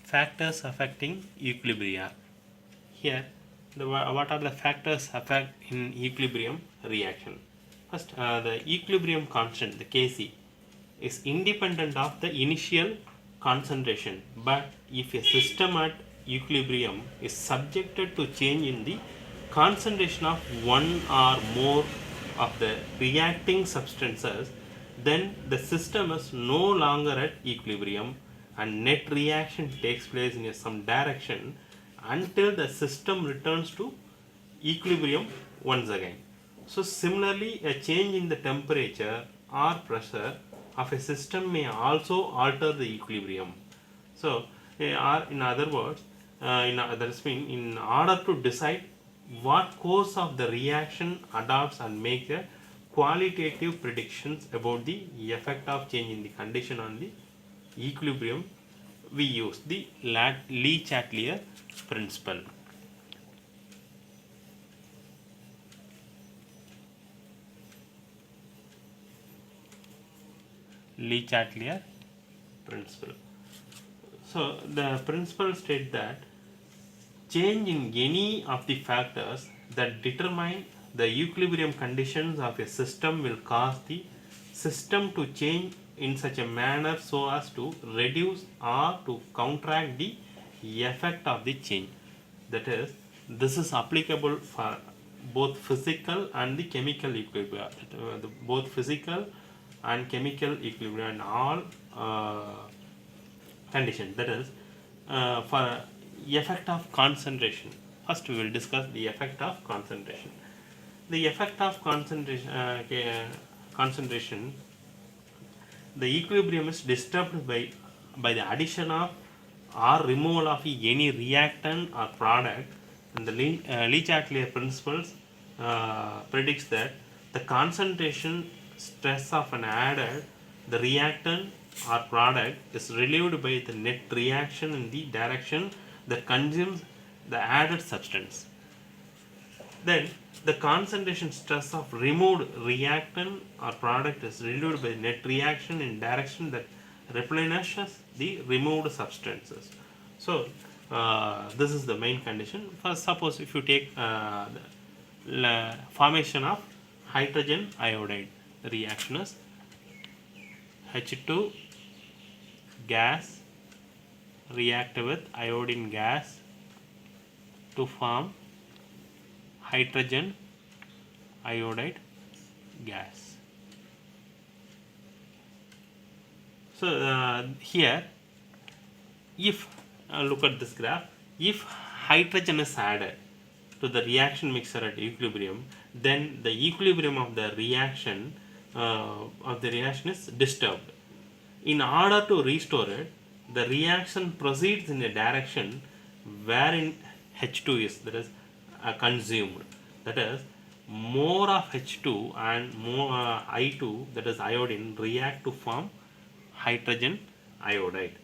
Factors affecting equilibria. Here, what are the factors affect in equilibrium reaction? First, the equilibrium constant, the Kc, is independent of the initial concentration, but if a system at equilibrium is subjected to change in the concentration of one or more of the reacting substances, then the system is no longer at equilibrium and net reaction takes place in some direction until the system returns to equilibrium once again. So similarly, a change in the temperature or pressure of a system may also alter the equilibrium. So, or in other words, in order to decide what course of the reaction adopts and make a qualitative predictions about the effect of change in the condition on the equilibrium, we use the Le Chatelier principle. Le Chatelier principle. So the principle states that change in any of the factors that determine the equilibrium conditions of a system will cause the system to change in such a manner so as to reduce or to counteract the effect of the change. That is, this is applicable for both physical and the chemical equilibrium, both physical and chemical equilibrium and all conditions. That is, for effect of concentration. First, we will discuss the effect of concentration. The effect of concentration, the equilibrium is disturbed by the addition of or removal of any reactant or product, and the Le Chatelier principles predicts that the concentration stress of an added the reactant or product is relieved by the net reaction in the direction that consumes the added substance. Then the concentration stress of removed reactant or product is relieved by net reaction in direction that replenishes the removed substances. So this is the main condition. First, suppose if you take the formation of hydrogen iodide, the reaction is H2 gas react with iodine gas to form hydrogen iodide gas. So here, if look at this graph, if hydrogen is added to the reaction mixture at equilibrium, then the equilibrium of the reaction is disturbed. In order to restore it, the reaction proceeds in a direction wherein H2 is, that is, consumed. That is, more of H2 and more I2, that is iodine, react to form hydrogen iodide.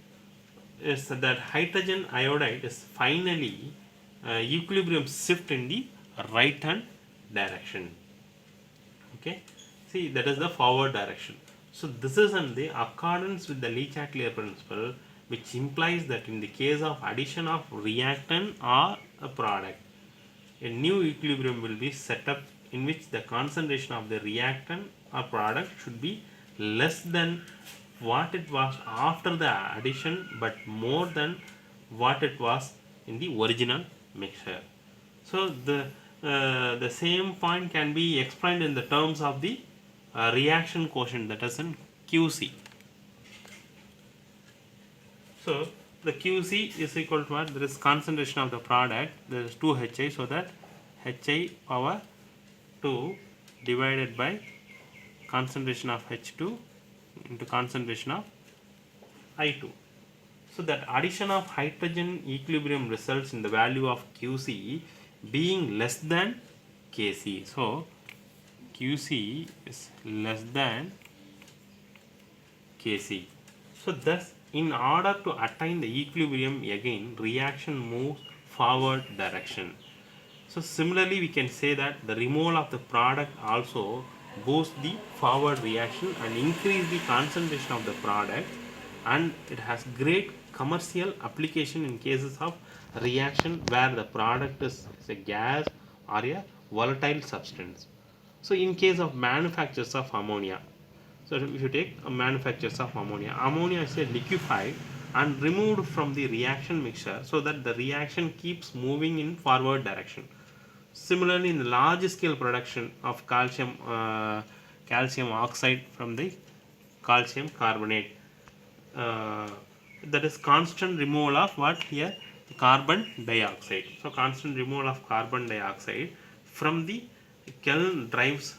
Is that hydrogen iodide is finally equilibrium shift in the right hand direction. Okay, see, that is the forward direction. So this is in the accordance with the Le Chatelier principle, which implies that in the case of addition of reactant or a product, a new equilibrium will be set up in which the concentration of the reactant or product should be less than what it was after the addition, but more than what it was in the original mixture. So the same point can be explained in the terms of the reaction quotient, that is in QC. So the QC is equal to what? There is concentration of the product, there is 2 HI, so that HI power 2 divided by concentration of H2 into concentration of I2. So that addition of hydrogen equilibrium results in the value of QC being less than Kc. So QC is less than Kc. So thus, in order to attain the equilibrium again, reaction moves forward direction. So similarly, we can say that the removal of the product also boosts the forward reaction and increase the concentration of the product and it has great commercial application in cases of reaction where the product is a gas or a volatile substance. So in case of manufacturers of ammonia, so if you take a manufacturers of ammonia, ammonia is a liquefied and removed from the reaction mixture so that the reaction keeps moving in forward direction. Similarly, in the large scale production of calcium oxide from the calcium carbonate, uh, that is constant removal of what here, carbon dioxide. So constant removal of carbon dioxide from the kiln drives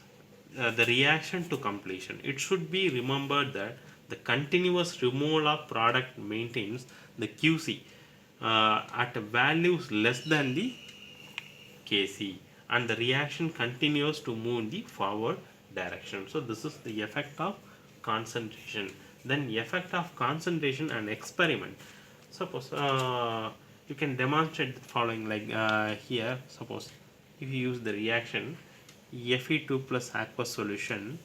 the reaction to completion. It should be remembered that the continuous removal of product maintains the QC at values less than the Kc, and the reaction continues to move in the forward direction. So this is the effect of concentration. Then effect of concentration and experiment. Suppose you can demonstrate the following, like here. Suppose if you use the reaction Fe2 plus aqueous solution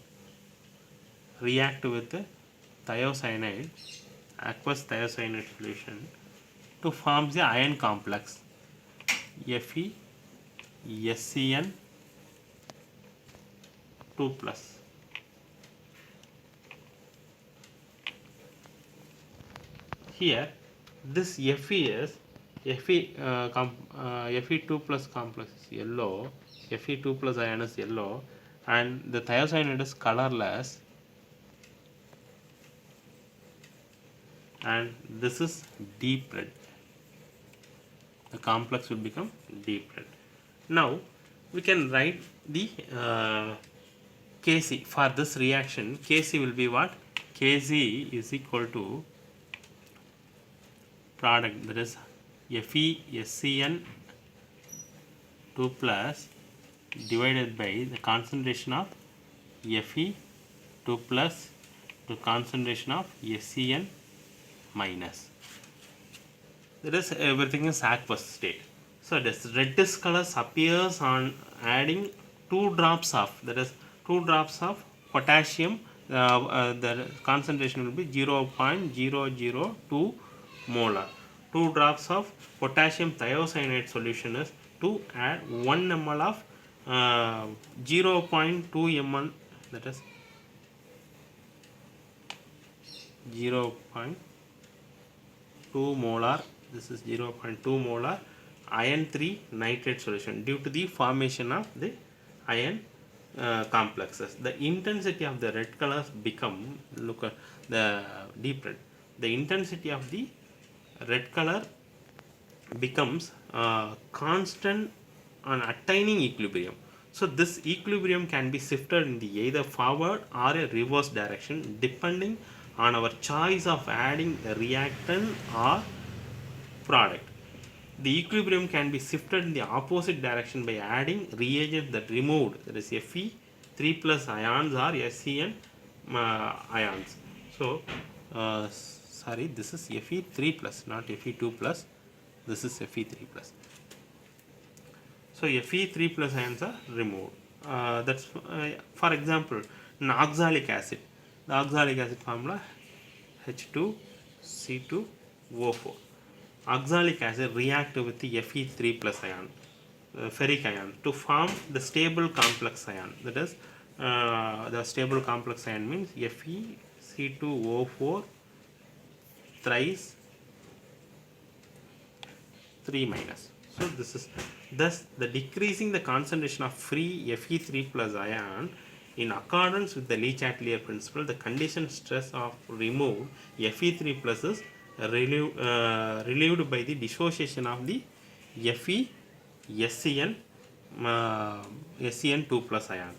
react with the thiocyanide, aqueous thiocyanide solution to form the ion complex Fe SCN 2 plus. Here this Fe is Fe2 plus complex is yellow, Fe2 plus ion is yellow, and the thiocyanide is colorless, and this is deep red. The complex will become deep red. Now we can write the Kc for this reaction. Kc will be what? Kc is equal to product, that is Fe SCN 2 plus divided by the concentration of Fe 2 plus to concentration of SCN minus. That is, everything is aqueous state. So this reddish color appears on adding 2 drops of, that is 2 drops of potassium. The concentration will be 0.002 molar. 2 drops of potassium thiocyanate solution is to add 1 ml of 0.2 ml, that is 0.2 molar, this is 0.2 molar iron 3 nitrate solution due to the formation of the ion complexes. The intensity of the red colors become, look at the deep red, the intensity of the red color becomes constant on attaining equilibrium. So this equilibrium can be shifted in the either forward or a reverse direction depending on our choice of adding a reactant or product. The equilibrium can be shifted in the opposite direction by adding reagent that removed, that is Fe 3 plus ions or SCN ions. So sorry, this is Fe 3 plus, not Fe 2 plus, this is Fe 3 plus. So Fe 3 plus ions are removed. That's for example in oxalic acid, the oxalic acid formula H2C2O4. Oxalic acid react with the Fe3 plus ion, ferric ion, to form the stable complex ion. That is, the stable complex ion means FeC2O4 thrice 3 minus. So this is thus the decreasing the concentration of free Fe3 plus ion in accordance with the Le-Chatelier principle. The condition stress of removed Fe3 plus is relieved by the dissociation of the Fe SCN SCN2 plus ion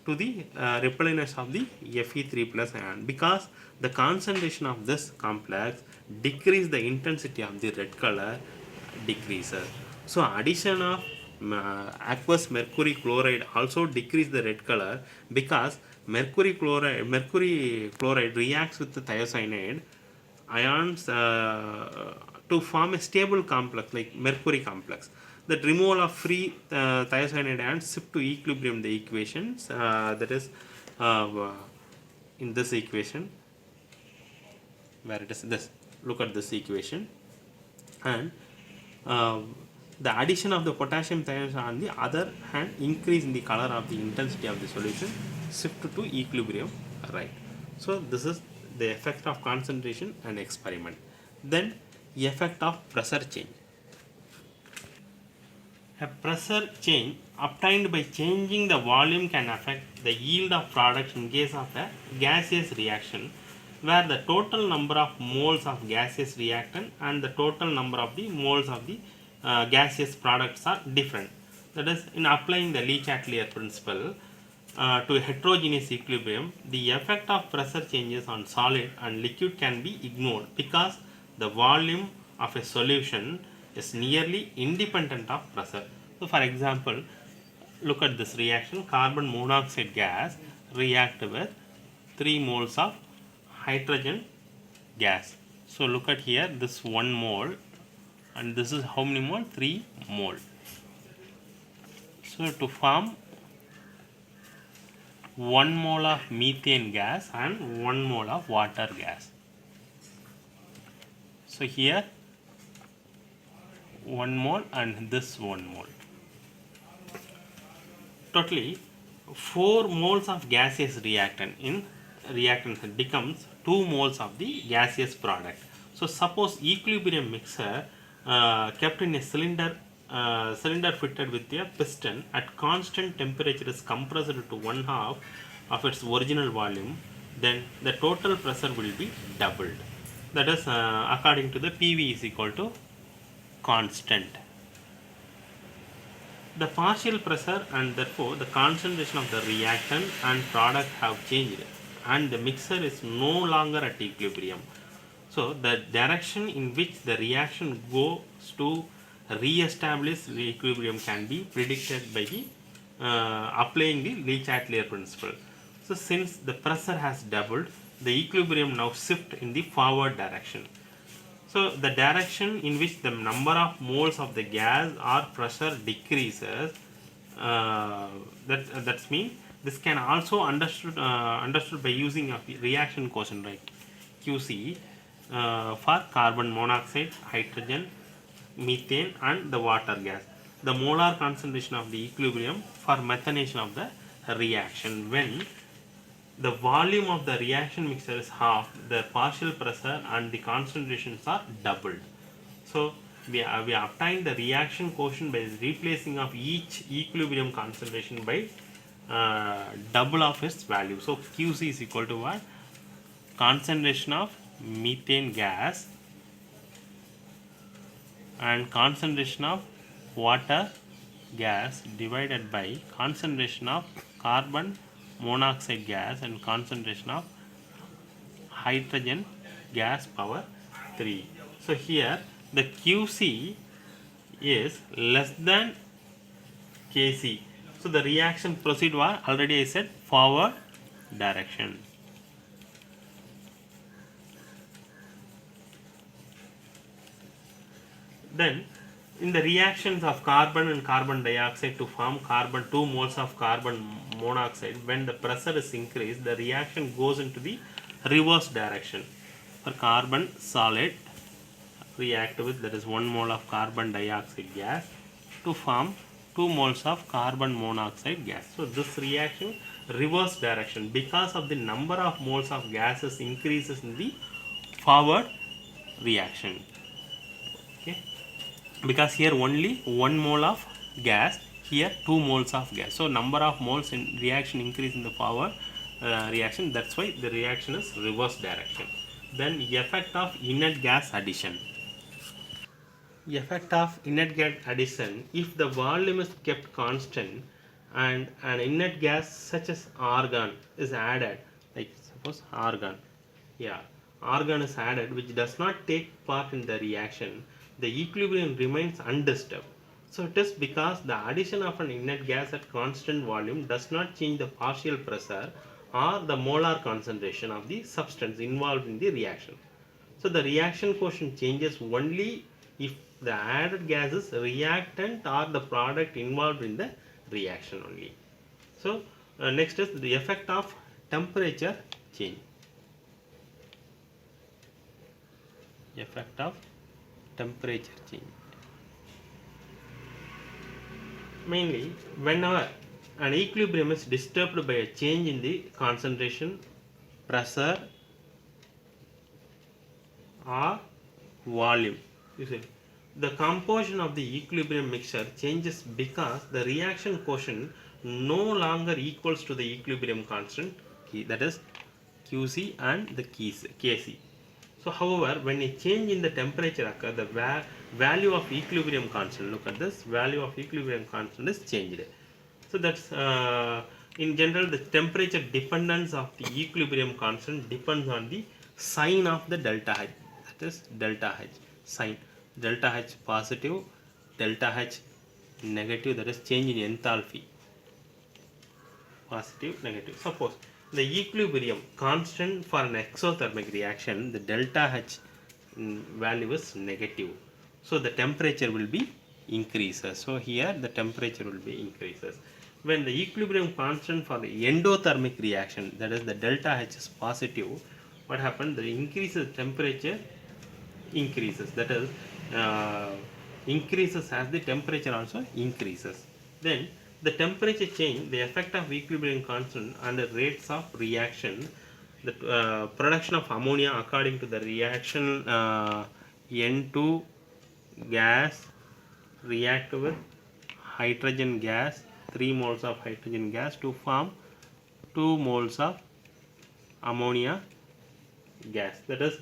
to the repellence of the Fe3 plus ion, because the concentration of this complex decrease the intensity of the red color decreases. So addition of aqueous mercury chloride also decrease the red color, because mercury chloride reacts with the thiocyanide ions to form a stable complex like mercury complex. The removal of free thiocyanide ions shift to equilibrium the equations, that is in this equation where it is this. Look at this equation, and uh, the addition of the potassium thiols on the other hand increase in the color of the intensity of the solution, shift to equilibrium, right. So this is the effect of concentration and experiment. Then effect of pressure change. A pressure change obtained by changing the volume can affect the yield of products in case of a gaseous reaction, where the total number of moles of gaseous reactant and the total number of the moles of the gaseous products are different. That is, in applying the Le Chatelier principle to a heterogeneous equilibrium, the effect of pressure changes on solid and liquid can be ignored because the volume of a solution is nearly independent of pressure. So, for example, look at this reaction: carbon monoxide gas react with 3 moles of hydrogen gas. So, look at here, this 1 mole, and this is how many mole? 3 mole. So, to form 1 mole of methane gas and 1 mole of water gas. So, here 1 mole and this 1 mole. Totally 4 moles of gaseous reactant in reactant becomes 2 moles of the gaseous product. So, suppose equilibrium mixer kept in a cylinder fitted with a piston at constant temperature is compressed to 1/2 of its original volume, then the total pressure will be doubled. That is according to the PV is equal to constant. The partial pressure and therefore the concentration of the reactant and product have changed, and the mixture is no longer at equilibrium. So the direction in which the reaction goes to re-establish the equilibrium can be predicted by the applying the Le Chatelier principle. So since the pressure has doubled, the equilibrium now shift in the forward direction. So the direction in which the number of moles of the gas or pressure decreases, that's mean this can also understood by using a reaction quotient, right, QC, for carbon monoxide, hydrogen, methane and the water gas. The molar concentration of the equilibrium for methanation of the reaction. When the volume of the reaction mixture is half, the partial pressure and the concentrations are doubled. So we obtain the reaction quotient by replacing of each equilibrium concentration by double of its value. So QC is equal to what? Concentration of methane gas and concentration of water gas divided by concentration of carbon monoxide gas and concentration of hydrogen gas power 3. So here the QC is less than Kc. So the reaction proceed was already I said forward direction. Then in the reactions of carbon and carbon dioxide to form carbon 2 moles of carbon monoxide, when the pressure is increased, the reaction goes into the reverse direction. For carbon solid react with, that is 1 mole of carbon dioxide gas to form 2 moles of carbon monoxide gas. So this reaction reverse direction because of the number of moles of gases increases in the forward reaction. Okay, because here only 1 mole of gas, here 2 moles of gas, so number of moles in reaction increase in the forward reaction, that's why the reaction is reverse direction. Then effect of inert gas addition. Effect of inert gas addition: if the volume is kept constant and an inert gas such as argon is added, like suppose argon, argon is added which does not take part in the reaction, the equilibrium remains undisturbed. So it is because the addition of an inert gas at constant volume does not change the partial pressure or the molar concentration of the substance involved in the reaction. So the reaction quotient changes only if the added gas is reactant or the product involved in the reaction only. So next is the effect of temperature change. effect of temperature change. Mainly whenever an equilibrium is disturbed by a change in the concentration, pressure or volume, you see, the composition of the equilibrium mixture changes because the reaction quotient no longer equals to the equilibrium constant, that is QC and the Kc. So however, when a change in the temperature occurs, the value of equilibrium constant, look at this, value of equilibrium constant is changed. So that's in general the temperature dependence of the equilibrium constant depends on the sign of the delta H, that is delta H sign, delta H positive, delta H negative, that is change in enthalpy, positive, negative. Suppose the equilibrium constant for an exothermic reaction, the delta H value is negative, so the temperature will be increases. So here the temperature will be increases. When the equilibrium constant for the endothermic reaction, that is the delta H is positive, what happens, the increases temperature increases, that is increases as the temperature also increases. Then the temperature change, the effect of equilibrium constant and the rates of reaction, the production of ammonia according to the reaction, N2 gas react with hydrogen gas, 3 moles of hydrogen gas to form 2 moles of ammonia gas. That is,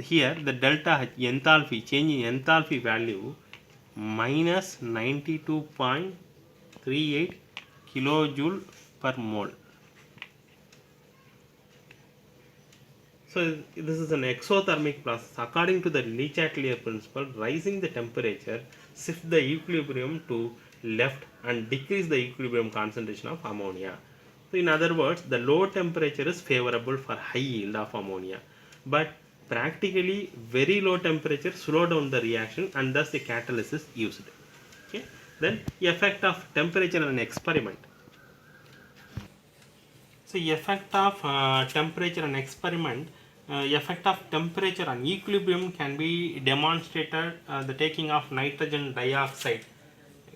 here the delta H enthalpy, change in enthalpy value minus 92.38 kilojoule per mole. So this is an exothermic process. According to the Le Chatelier principle, rising the temperature shift the equilibrium to left and decrease the equilibrium concentration of ammonia. So in other words, the low temperature is favorable for high yield of ammonia, but practically very low temperature slow down the reaction and thus the catalyst is used. Okay. Then effect of temperature on experiment. So effect of temperature on experiment, effect of temperature on equilibrium can be demonstrated the taking of nitrogen dioxide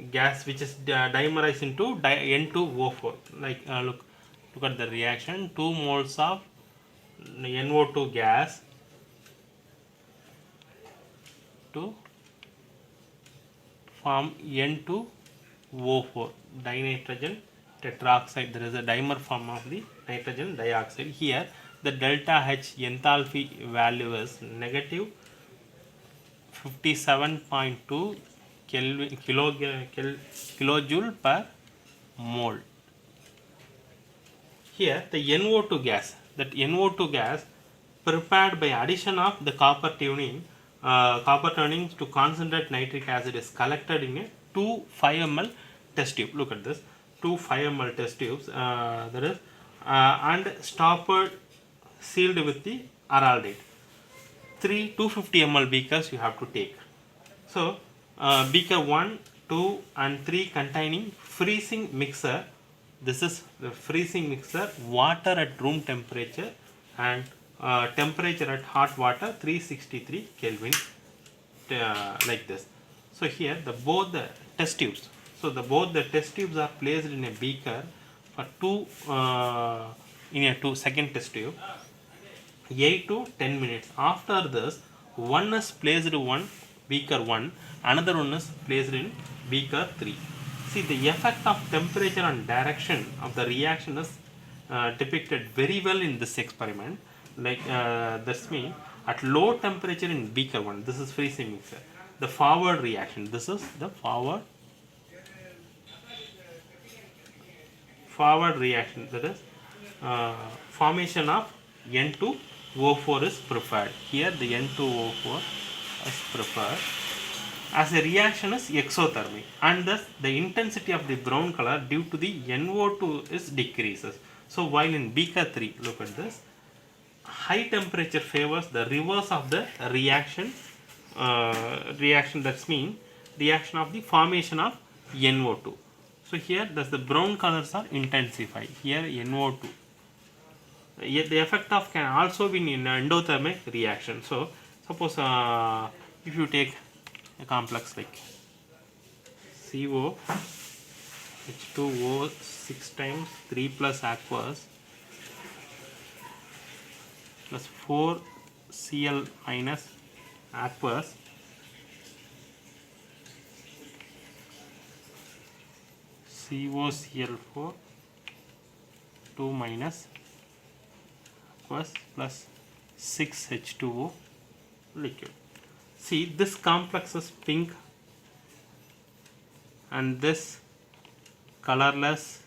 gas, which is dimerized into N2O4. Like look at the reaction, 2 moles of NO2 gas to form N2O4 dinitrogen tetroxide. There is a dimer form of the nitrogen dioxide. Here the delta H enthalpy value is negative 57.2 kilojoule per mole. Here the NO2 gas, that NO2 gas prepared by addition of the copper tuning to concentrate nitric acid is collected in a 2 5 ml test tube. Look at this, 2 5 ml test tubes, that is and stoppered, sealed with the araldite. 3 250 ml beakers you have to take. So beaker 1, 2 and 3 containing freezing mixer. This is the freezing mixer, water at room temperature and temperature at hot water 363 Kelvin, like this. So here both the test tubes. So both the test tubes are placed in a beaker for in a 2-second test tube, 8 to 10 minutes. After this, one is placed in beaker 1, another one is placed in beaker 3. See, the effect of temperature and direction of the reaction is depicted very well in this experiment. Like this means at low temperature in beaker 1, this is freezing mixer, the forward reaction, this is the forward reaction, that is formation of N2O4 is preferred. Here the N2O4 is preferred as a reaction is exothermic, and thus the intensity of the brown color due to the NO2 is decreases. So while in beaker 3, look at this, high temperature favors the reverse of the reaction, that means reaction of the formation of NO2. So here thus the brown colors are intensified. Here NO2. Yet the effect of can also be in endothermic reaction. So Suppose if you take a complex like CO H2O 6 times 3 plus aqueous plus 4 Cl minus aqueous COCl4 2 minus aqueous plus 6 H2O liquid. See, this complex is pink and this colorless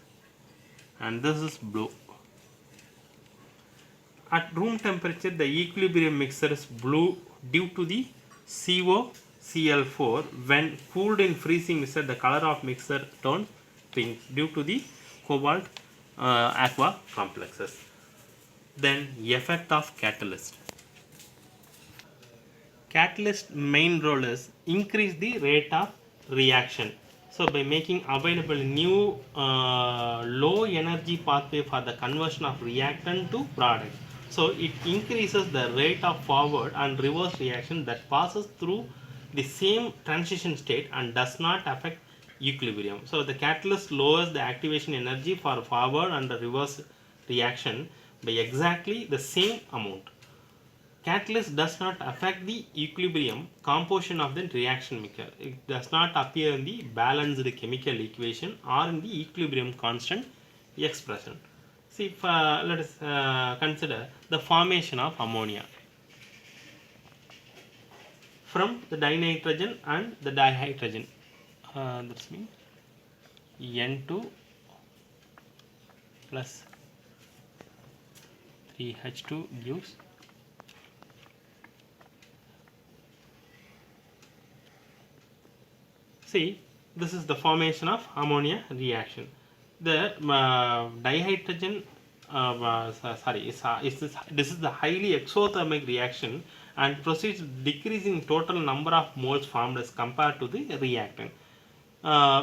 and this is blue. At room temperature the equilibrium mixture is blue due to the COCl4. When cooled in freezing mixture the color of mixture turns pink due to the cobalt aqua complexes. Then effect of catalyst. Catalyst main role is increase the rate of reaction. So by making available new low energy pathway for the conversion of reactant to product. So it increases the rate of forward and reverse reaction that passes through the same transition state and does not affect equilibrium. So the catalyst lowers the activation energy for forward and the reverse reaction by exactly the same amount. Catalyst does not affect the equilibrium composition of the reaction mixture. It does not appear in the balanced chemical equation or in the equilibrium constant expression. See, let us consider the formation of ammonia from the dinitrogen and the dihydrogen. That's mean N2 plus 3H2 gives see, this is the formation of ammonia reaction. The dihydrogen, this is the highly exothermic reaction and proceeds decreasing total number of moles formed as compared to the reactant.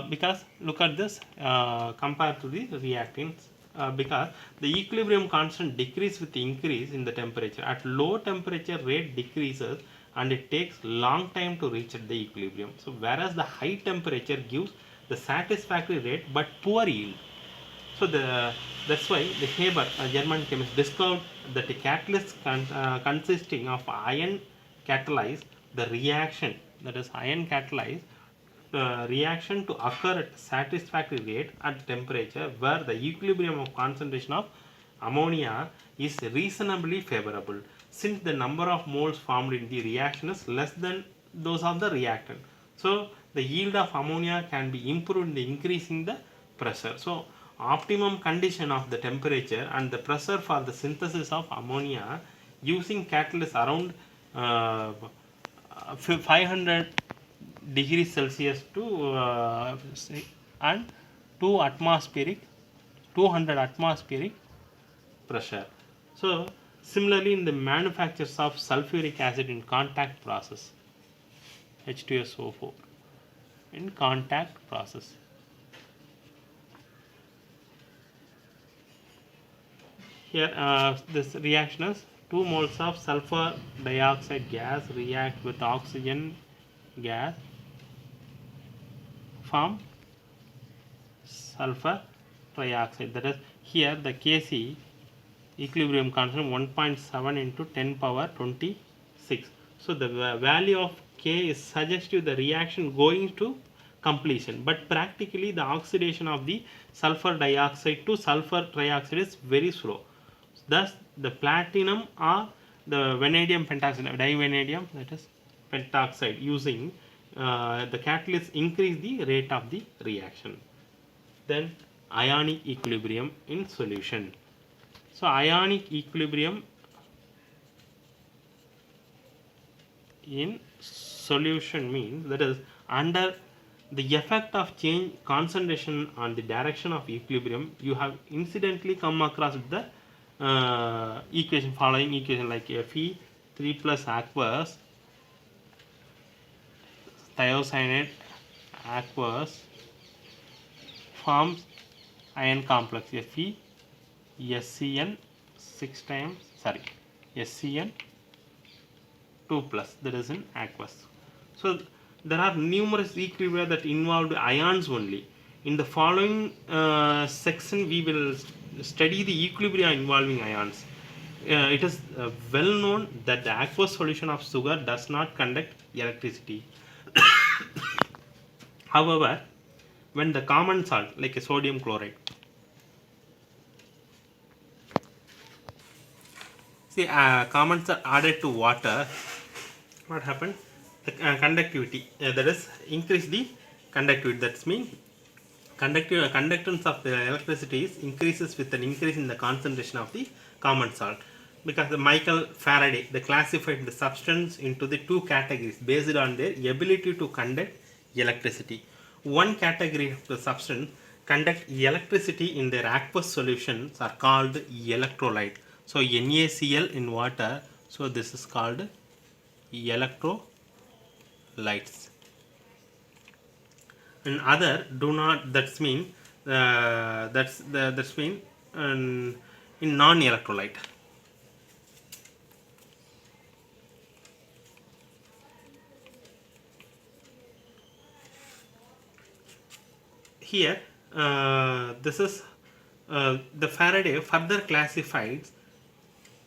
Because look at this compared to the reactants. Because the equilibrium constant decreases with increase in the temperature. At low temperature rate decreases and it takes long time to reach the equilibrium. So whereas the high temperature gives the satisfactory rate but poor yield. So that's why the Haber, a German chemist, discovered that a catalyst consisting of iron catalyze the reaction, that is iron catalyze reaction to occur at satisfactory rate at temperature where the equilibrium of concentration of ammonia is reasonably favorable, since the number of moles formed in the reaction is less than those of the reactant. So the yield of ammonia can be improved in increasing the pressure. So optimum condition of the temperature and the pressure for the synthesis of ammonia using catalyst around 500 degrees Celsius to and 200 atmospheric pressure. So similarly in the manufactures of sulfuric acid in contact process, H2SO4 in contact process. Here this reaction is 2 moles of sulfur dioxide gas react with oxygen gas form sulfur trioxide. That is, here the Kc equilibrium constant 1.7 into 10 power 26. So the value of K is suggestive the reaction going to completion, but practically the oxidation of the sulfur dioxide to sulfur trioxide is very slow. Thus the platinum or the vanadium pentoxide, divanadium, that is pentoxide, using the catalyst increase the rate of the reaction. Then ionic equilibrium in solution. So ionic equilibrium in solution means, that is, under the effect of change concentration on the direction of equilibrium, you have incidentally come across with the equation, following equation, like Fe 3 plus aqueous thiocyanate aqueous forms ion complex Fe SCN 6 times, SCN 2 plus, that is in aqueous. So there are numerous equilibria that involve ions only. In the following section we will study the equilibria involving ions. It is well known that the aqueous solution of sugar does not conduct electricity. However, when the common salt like a sodium chloride, see common salt added to water, what happened? The conductivity, that is increase the conductivity. That means conductance of the electricity increases with an increase in the concentration of the common salt, because the Michael Faraday classified the substance into the two categories based on their ability to conduct electricity. One category of the substance conduct electricity in their aqueous solutions are called electrolyte. So NaCl in water, so this is called electrolytes. And other do not, that's mean that's mean in non-electrolyte. Here this is the Faraday further classifies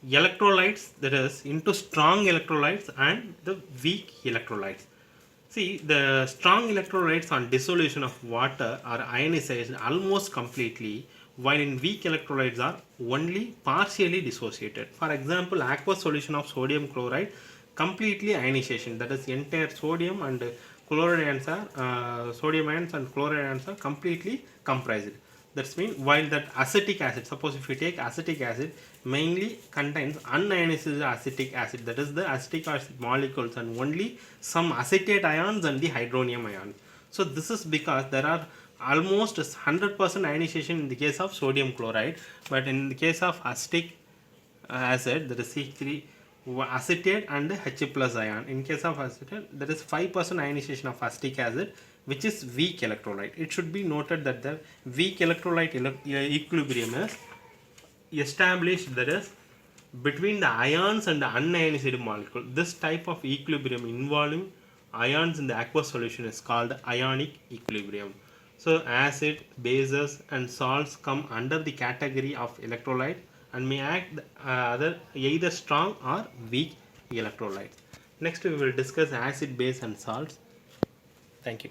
electrolytes, that is into strong electrolytes and the weak electrolytes. See, the strong electrolytes on dissolution of water are ionized almost completely, while in weak electrolytes are only partially dissociated. For example, aqueous solution of sodium chloride completely ionization, that is entire sodium and chloride ions are sodium ions and chloride ions are completely comprised. That's mean while that acetic acid, suppose if you take acetic acid, mainly contains unionized acetic acid, that is the acetic acid molecules and only some acetate ions and the hydronium ion. So this is because there are almost 100% ionization in the case of sodium chloride, but in the case of acetic acid, that is C3 acetate and H plus ion. In case of acetate, there is 5% ionization of acetic acid, which is weak electrolyte. It should be noted that the weak electrolyte equilibrium is established, that is between the ions and the unionized molecule. This type of equilibrium involving ions in the aqueous solution is called ionic equilibrium. So acid, bases and salts come under the category of electrolyte and may act either strong or weak electrolytes. Next we will discuss acid, base and salts. Thank you.